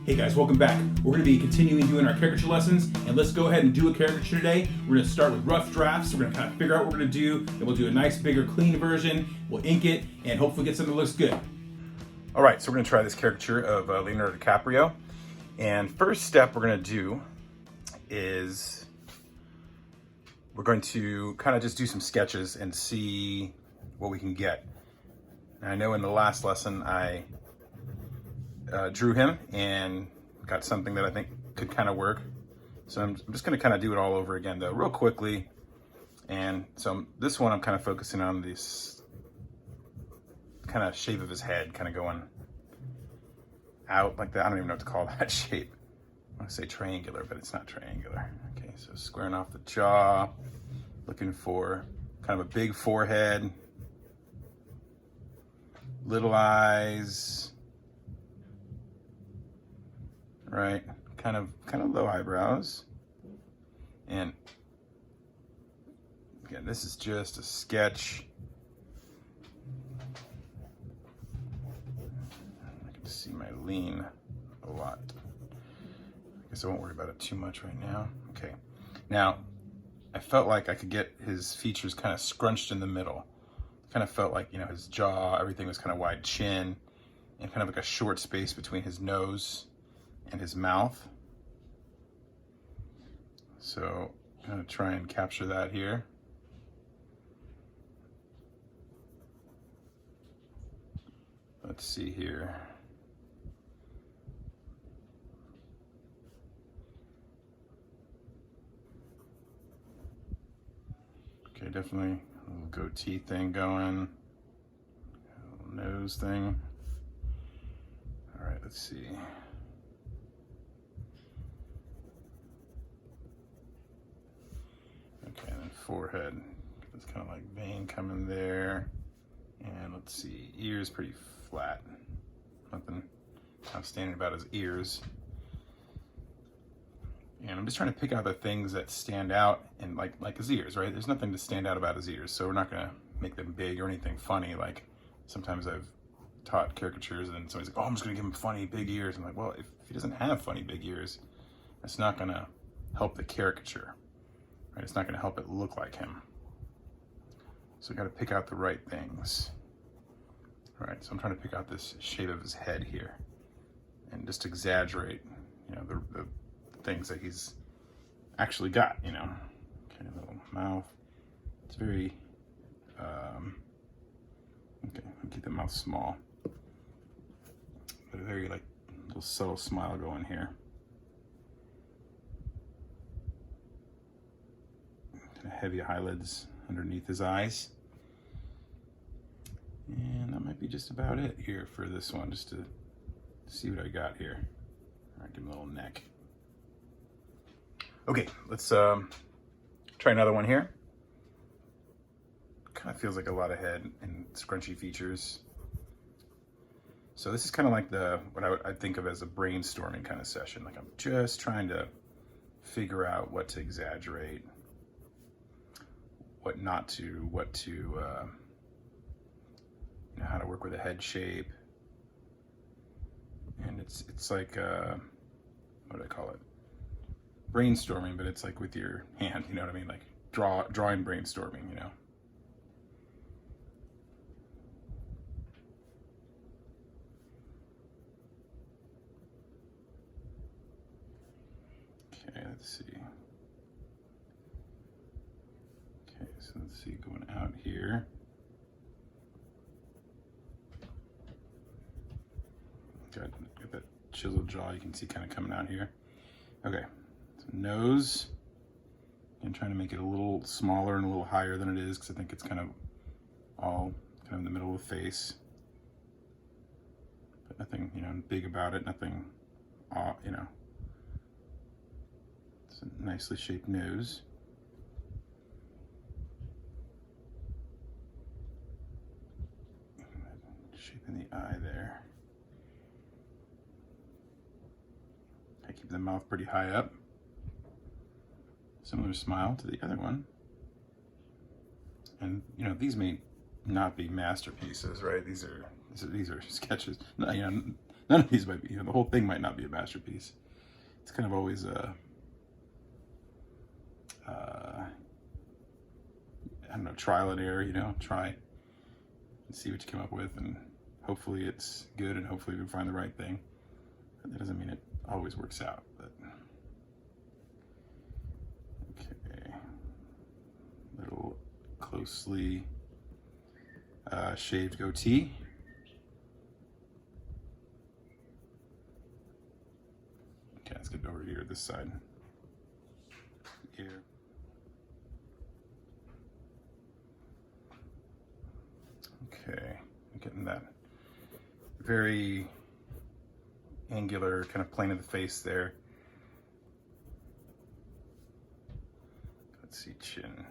Hey guys, welcome back. We're going to be continuing doing our caricature lessons, and let's go ahead and do a caricature today. We're going to start with rough drafts. We're going to kind of figure out what we're going to do, then we'll do a nice, bigger, clean version. We'll ink it, and hopefully get something that looks good. All right, so we're going to try this caricature of Leonardo DiCaprio. And first step we're going to do is we're going to kind of just do some sketches and see what we can get. And I know in the last lesson I drew him and got something that I think could kind of work. So I'm just going to kind of do it all over again though, real quickly. And so this one I'm kind of focusing on this kind of shape of his head, kind of going out like that. I don't even know what to call that shape. I want to say triangular, but it's not triangular. Okay, so squaring off the jaw, looking for kind of a big forehead, little eyes, right? Kind of low eyebrows. And again, this is just a sketch. I can see my lean a lot. I guess I won't worry about it too much right now. Okay. Now, I felt like I could get his features kind of scrunched in the middle. Kind of felt like, you know, his jaw, everything was kind of wide chin, and kind of like a short space between his nose and his mouth. So I'm gonna try and capture that here. Let's see here. Okay, definitely a little goatee thing going, a little nose thing. All right, let's see. Okay, and then forehead. It's kind of like vein coming there. And let's see, ears pretty flat. Nothing outstanding about his ears. And I'm just trying to pick out the things that stand out, and like his ears, right? There's nothing to stand out about his ears, so we're not gonna make them big or anything funny. Like sometimes I've taught caricatures and somebody's like, oh, I'm just gonna give him funny big ears. I'm like, well, if he doesn't have funny big ears, that's not gonna help the caricature. Right? It's not going to help it look like him. So we got to pick out the right things. All right, so I'm trying to pick out this shape of his head here and just exaggerate, you know, the things that he's actually got, you know. Okay, little mouth. It's very, okay, I'll keep the mouth small. But a very, like, little subtle smile going here. Heavy eyelids underneath his eyes. And that might be just about it here for this one, just to see what I got here. All right, give him a little neck. Okay, let's try another one here. Kind of feels like a lot of head and scrunchy features. So this is kind of like what I think of as a brainstorming kind of session. Like I'm just trying to figure out what to exaggerate, what not to, you know, how to work with a head shape. And it's like, what do I call it? Brainstorming, but it's like with your hand, you know what I mean? Like drawing brainstorming, you know? Okay, let's see. Okay, so let's see, going out here. Got that chiseled jaw, you can see kind of coming out here. Okay, so nose. I'm trying to make it a little smaller and a little higher than it is because I think it's kind of all kind of in the middle of the face. But nothing, you know, big about it, nothing, you know. It's a nicely shaped nose. Shaping the eye there. I keep the mouth pretty high up. Similar smile to the other one. And you know, these may not be masterpieces, right? These are sketches. No, you know, none of these might be. You know, the whole thing might not be a masterpiece. It's kind of always a, I don't know, trial and error. You know, try and see what you come up with, and hopefully it's good, and hopefully you find the right thing. But that doesn't mean it always works out. But okay, little closely shaved goatee. Okay, let's get over here, this side. Here. Okay, getting that very angular kind of plane of the face there. Let's see, chin.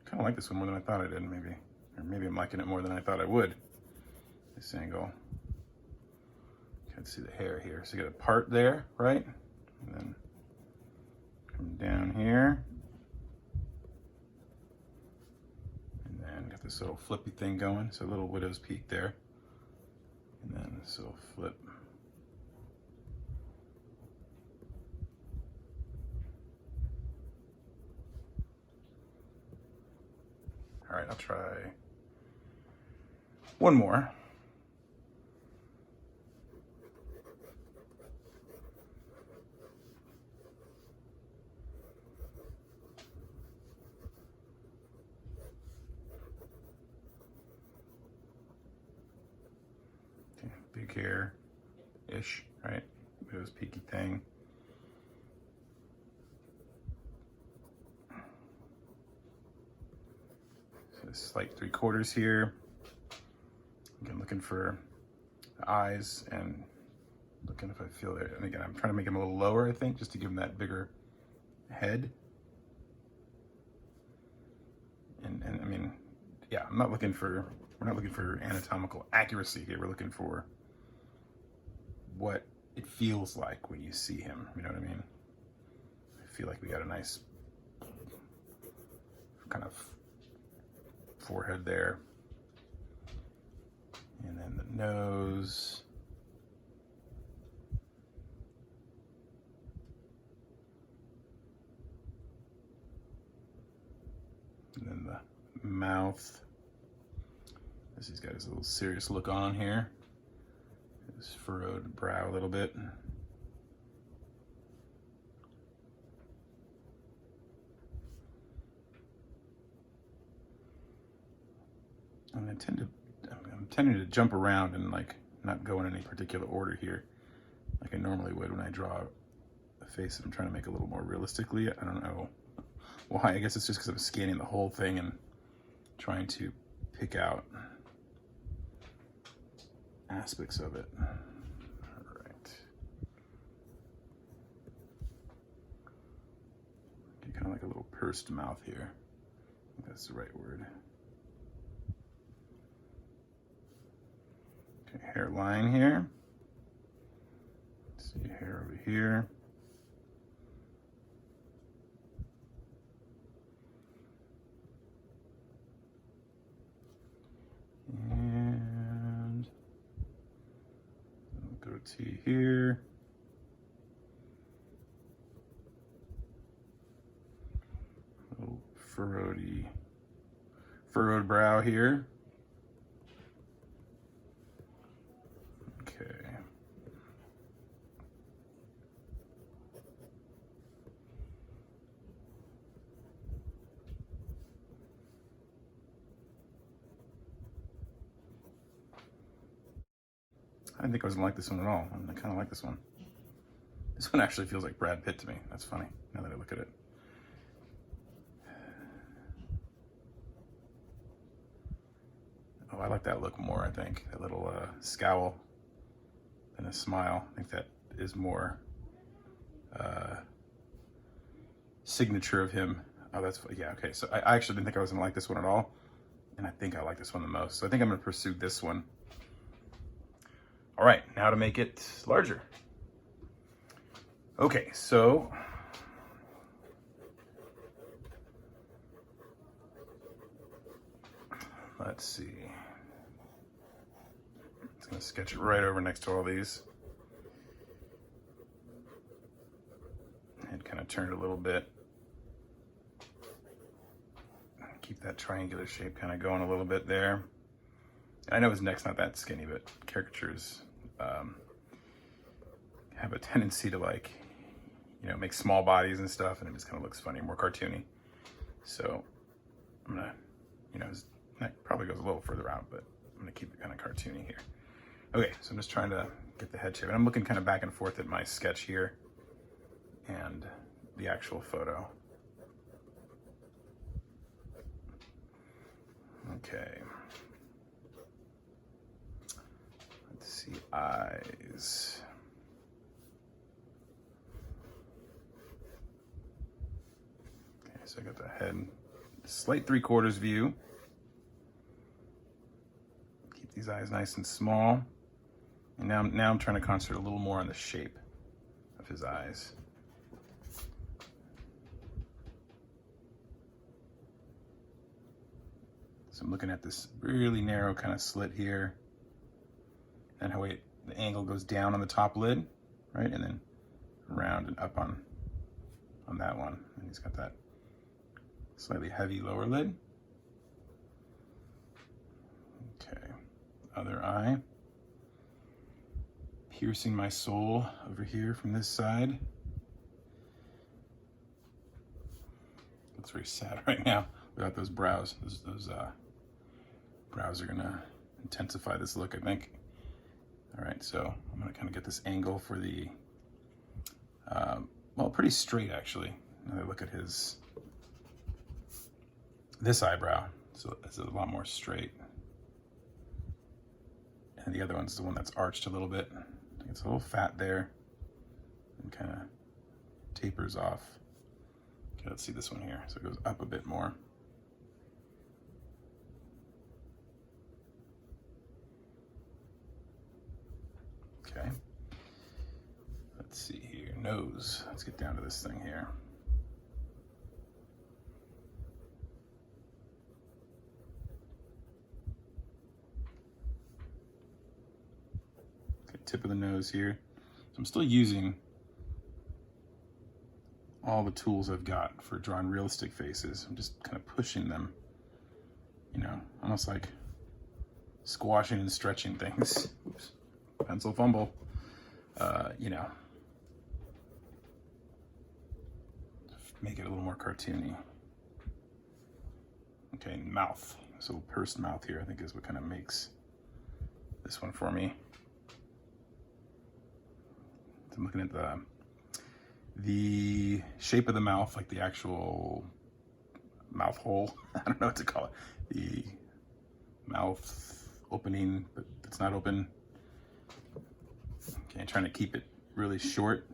Kind of like this one more than I thought I did, maybe. Or maybe I'm liking it more than I thought I would, this angle. Let's see the hair here. So you got a part there, right? And then come down here. And then got this little flippy thing going. So a little widow's peak there. And then this little flip. All right, I'll try one more. Okay, big hair-ish, right? Widow's peaky thing. Slight 3/4 here. Again, looking for eyes and looking if I feel it. And again, I'm trying to make him a little lower, I think, just to give him that bigger head. And I mean, yeah, we're not looking for anatomical accuracy here. We're looking for what it feels like when you see him. You know what I mean? I feel like we got a nice kind of forehead there, and then the nose, and then the mouth, as he's got his little serious look on here, his furrowed brow a little bit. And I'm tending to jump around and like not go in any particular order here, like I normally would when I draw a face that I'm trying to make a little more realistically. I don't know why. I guess it's just because I'm scanning the whole thing and trying to pick out aspects of it. All right. Okay, kind of like a little pursed mouth here. I think that's the right word. Okay, hairline here. Let's see, hair over here. And goatee here. Little furrowed brow here. Okay. I didn't think I was gonna like this one at all. I kind of like this one. This one actually feels like Brad Pitt to me. That's funny, now that I look at it. Oh, I like that look more, I think. That little scowl and a smile. I think that is more signature of him. Oh, that's, yeah, okay. So I actually didn't think I was gonna like this one at all. And I think I like this one the most. So I think I'm gonna pursue this one. All right, now to make it larger. Okay, so let's see. It's gonna sketch it right over next to all these. And kind of turn it a little bit. Keep that triangular shape kind of going a little bit there. And I know his neck's not that skinny, but caricatures have a tendency to, like, you know, make small bodies and stuff, and it just kind of looks funny, more cartoony. So I'm gonna, you know, his neck probably goes a little further out, but I'm gonna keep it kind of cartoony here. Okay, so I'm just trying to get the head shape. And I'm looking kind of back and forth at my sketch here and the actual photo. Okay. Let's see, eyes. Okay, so I got the head, slight 3/4 view. Keep these eyes nice and small. And now I'm trying to concentrate a little more on the shape of his eyes. So I'm looking at this really narrow kind of slit here, and how the angle goes down on the top lid, right? And then around and up on that one. And he's got that slightly heavy lower lid. Okay, other eye. Piercing my soul over here from this side. Looks very sad right now without those brows. Those brows are gonna intensify this look, I think. All right, so I'm gonna kind of get this angle for the, well, pretty straight actually. Now I look at this eyebrow, so it's a lot more straight. And the other one's the one that's arched a little bit. I think it's a little fat there and kind of tapers off. Okay, let's see this one here. So it goes up a bit more. Okay, let's see here, nose. Let's get down to this thing here. Okay, tip of the nose here. So I'm still using all the tools I've got for drawing realistic faces. I'm just kind of pushing them, you know, almost like squashing and stretching things. Oops. Pencil fumble, you know, make it a little more cartoony. Okay, mouth. This little pursed mouth here, I think, is what kind of makes this one for me. So I'm looking at the shape of the mouth, like the actual mouth hole. I don't know what to call it. The mouth opening, but it's not open. Okay, trying to keep it really short,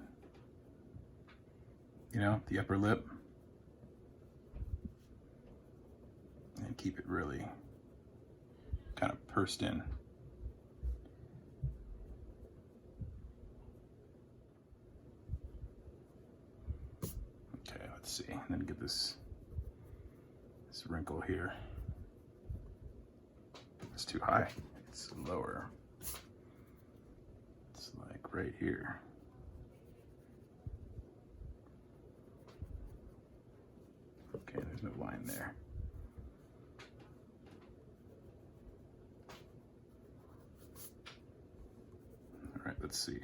you know, the upper lip, and keep it really kind of pursed in. Okay, let's see, and then get this wrinkle here. It's too high, it's lower. Right here. Okay, there's no line there. All right, let's see.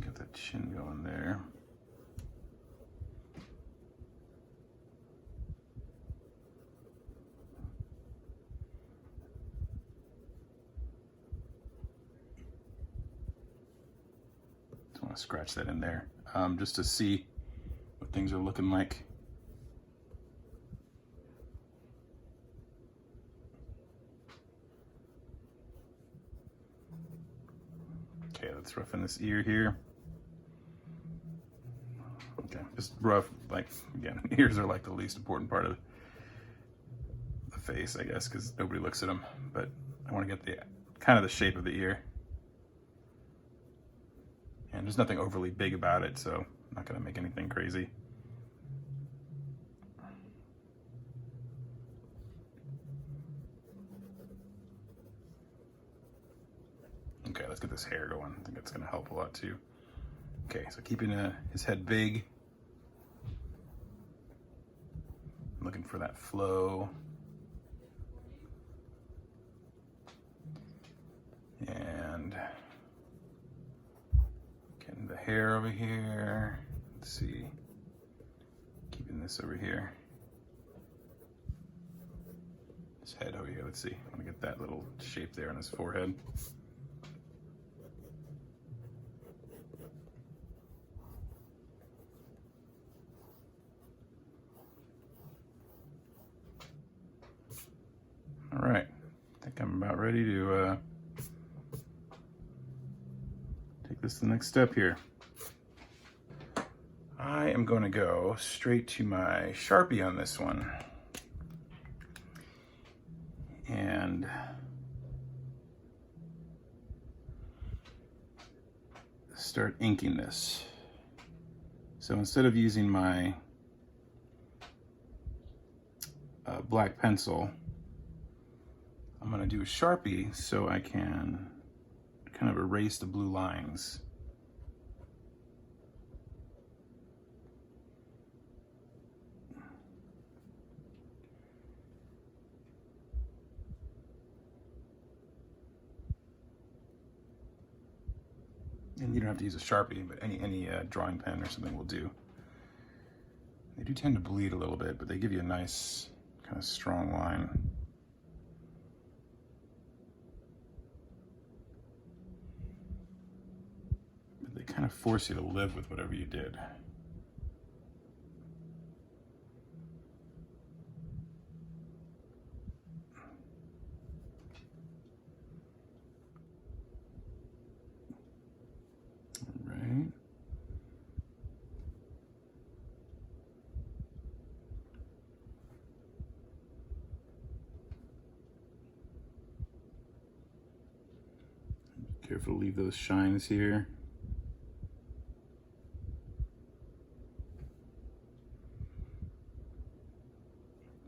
Got that chin going there. Just want to scratch that in there, just to see what things are looking like. Okay, let's roughen this ear here. Okay, just rough, like, again, ears are like the least important part of the face, I guess, because nobody looks at him, but I want to get the kind of the shape of the ear. And there's nothing overly big about it, so I'm not going to make anything crazy. Okay, let's get this hair going. I think that's going to help a lot too. Okay, so keeping his head big. I'm looking for that flow. And getting the hair over here. Let's see. Keeping this over here. His head over here. Let's see. I want to get that little shape there on his forehead. All right, I think I'm about ready to take this to the next step here. I am going to go straight to my Sharpie on this one and start inking this. So instead of using my black pencil, I'm going to do a Sharpie so I can kind of erase the blue lines. And you don't have to use a Sharpie, but any drawing pen or something will do. They do tend to bleed a little bit, but they give you a nice kind of strong line. They kind of force you to live with whatever you did. All right. Be careful to leave those shines here.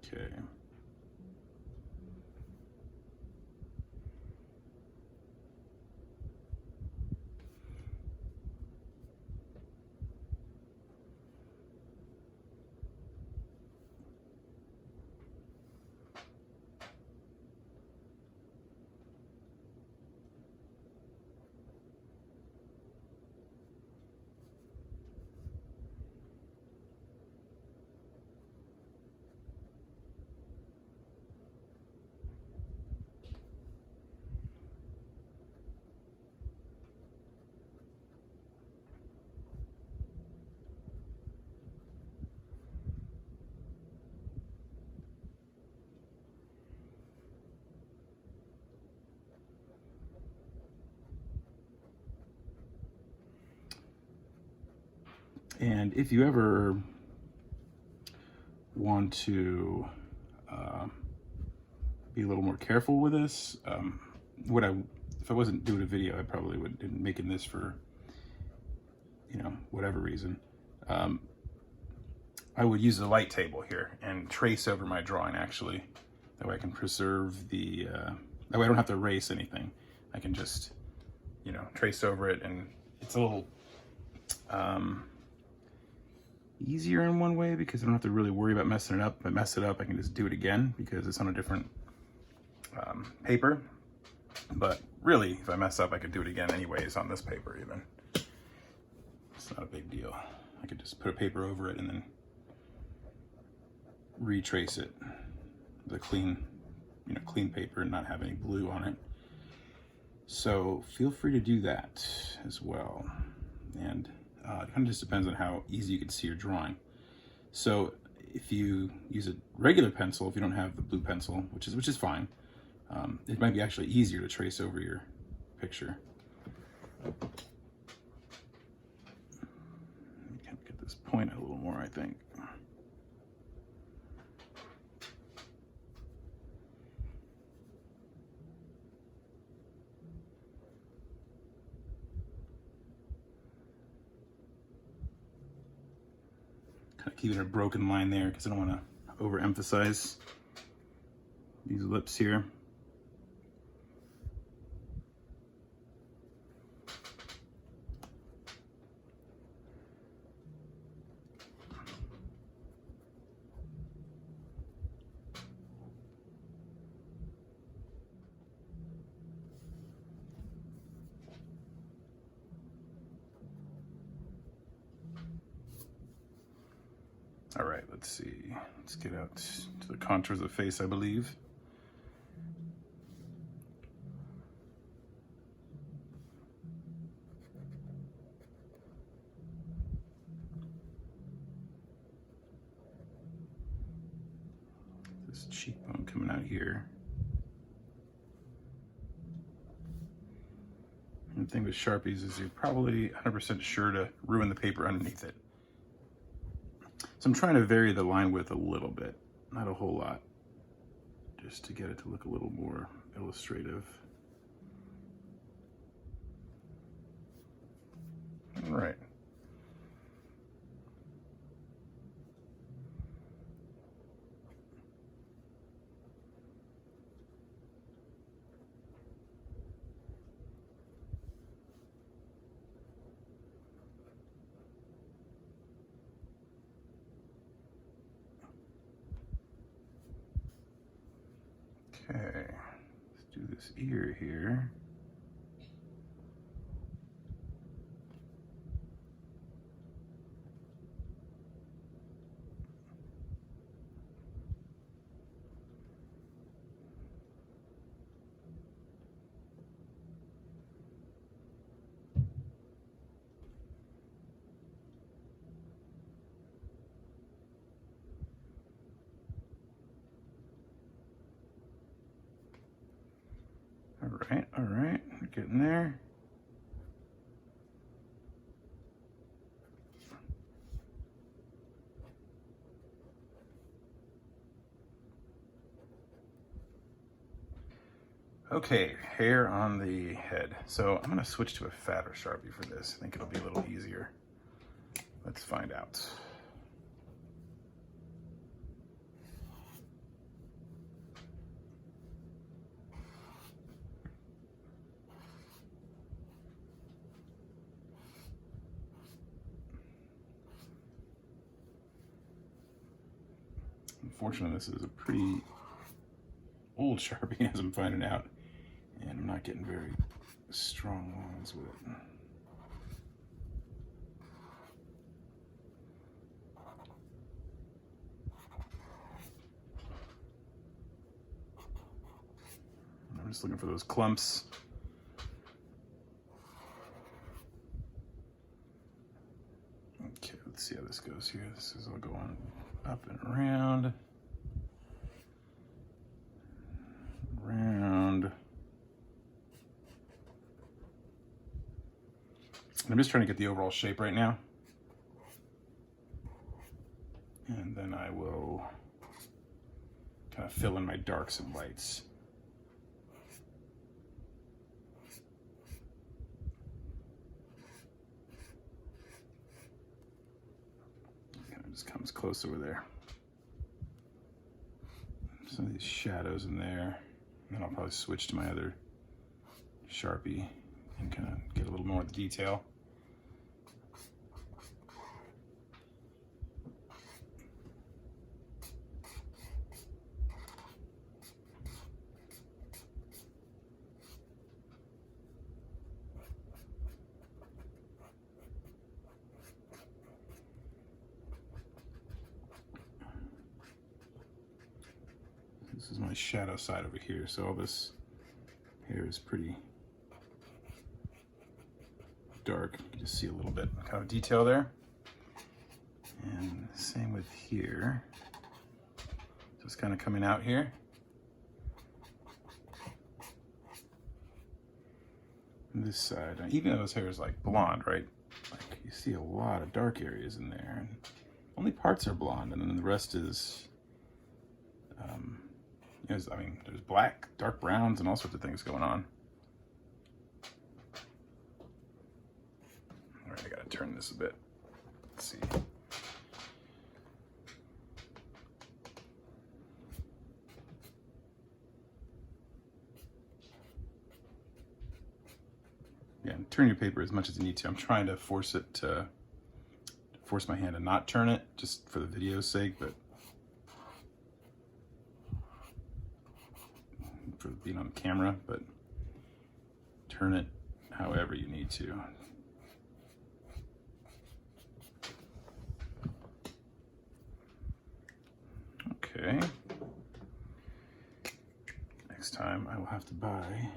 Okay. And if you ever want to be a little more careful with this, if I wasn't doing a video, I probably would be making this for, whatever reason. I would use the light table here and trace over my drawing, actually. That way I can preserve the, that way I don't have to erase anything. I can just, trace over it, and it's a little easier in one way because I don't have to really worry about messing it up. If I mess it up, I can just do it again because it's on a different paper. But really, if I mess up, I could do it again anyways on this paper even. It's not a big deal. I could just put a paper over it and then retrace it with a clean paper and not have any blue on it. So feel free to do that as well. And it kind of just depends on how easy you can see your drawing. So if you use a regular pencil, if you don't have the blue pencil, which is fine, it might be actually easier to trace over your picture. Kind of get this point out a little more, I think. Kind of keeping a broken line there because I don't want to overemphasize these lips here. All right, let's see. Let's get out to the contours of the face, I believe. This cheekbone coming out here. And the thing with Sharpies is you're probably 100% sure to ruin the paper underneath it. So I'm trying to vary the line width a little bit, not a whole lot, just to get it to look a little more illustrative. All right. Okay, let's do this ear here. All right, we're getting there. Okay, hair on the head. So I'm gonna switch to a fatter Sharpie for this. I think it'll be a little easier. Let's find out. Unfortunately, this is a pretty old Sharpie, as I'm finding out, and I'm not getting very strong lines with it. I'm just looking for those clumps. Okay, let's see how this goes here. This is all going up and around. Around. I'm just trying to get the overall shape right now. And then I will kind of fill in my darks and lights. Kind of just comes close over there. Some of these shadows in there. And then I'll probably switch to my other Sharpie and kind of get a little more of the detail. This is my shadow side over here, so all this hair is pretty dark. You can just see a little bit kind of detail there. And same with here. Just kind of coming out here. And this side, even though his hair is like blonde, right? Like you see a lot of dark areas in there. And only parts are blonde, and then the rest is I mean, there's black, dark browns, and all sorts of things going on. All right, I gotta turn this a bit. Let's see. turn your paper as much as you need to. I'm trying to force my hand to not turn it, just for the video's sake, but for being on camera, but turn it however you need to. Okay. Next time I will have to buy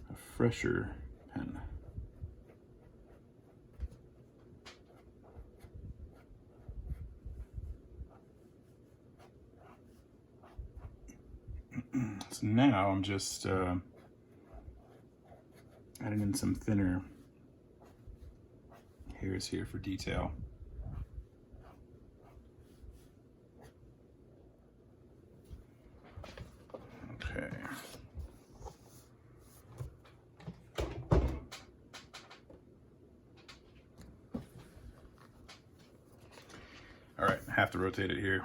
a fresher pen. So now I'm just adding in some thinner hairs here for detail. Okay. All right, I have to rotate it here.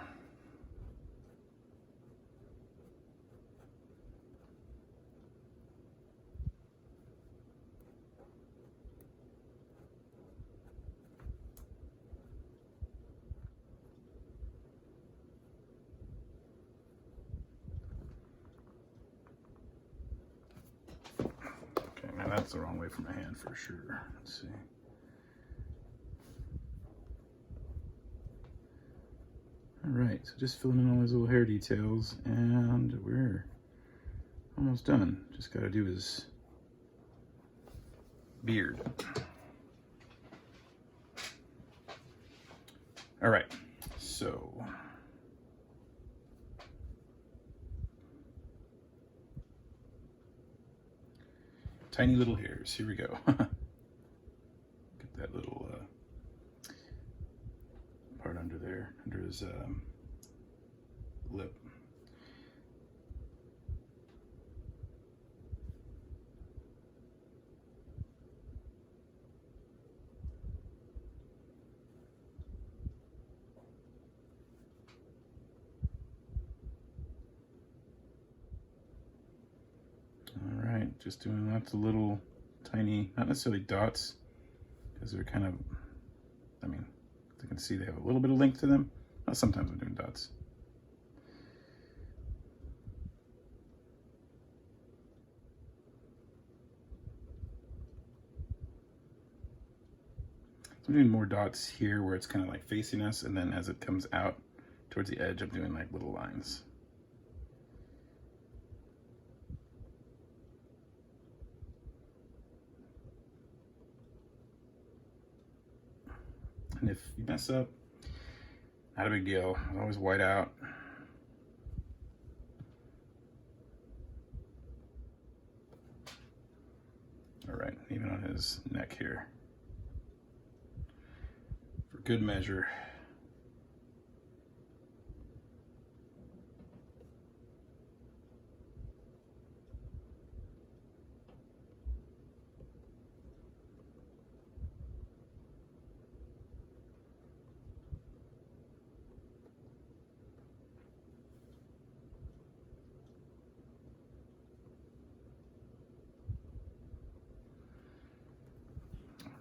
That's the wrong way for my hand for sure. Let's see. All right, so just filling in all these little hair details, and we're almost done. Just got to do his beard. All right, so tiny little hairs. Here we go. Get that little part under there, under his lip. All right, just doing lots of little tiny, not necessarily dots, because they're kind of, I mean, as you can see, they have a little bit of length to them. Sometimes I'm doing dots. So I'm doing more dots here where it's kind of like facing us, and then as it comes out towards the edge, I'm doing like little lines. And if you mess up, not a big deal. I'll always white out. All right, even on his neck here. For good measure.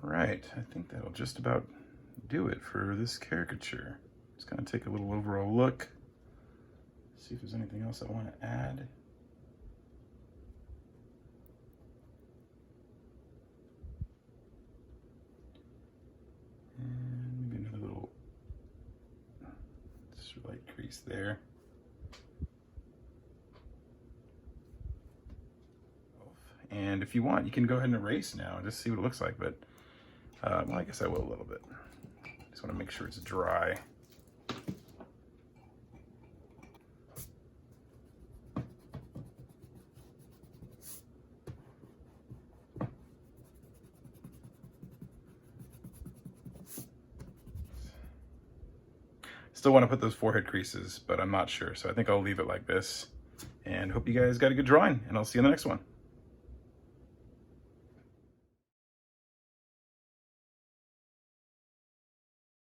Right, I think that'll just about do it for this caricature. Just gonna take a little overall look, see if there's anything else I want to add. And maybe another little light crease there. And if you want, you can go ahead and erase now and just see what it looks like, but well, I guess I will a little bit. Just want to make sure it's dry. Still want to put those forehead creases, but I'm not sure, so I think I'll leave it like this. And hope you guys got a good drawing, and I'll see you in the next one.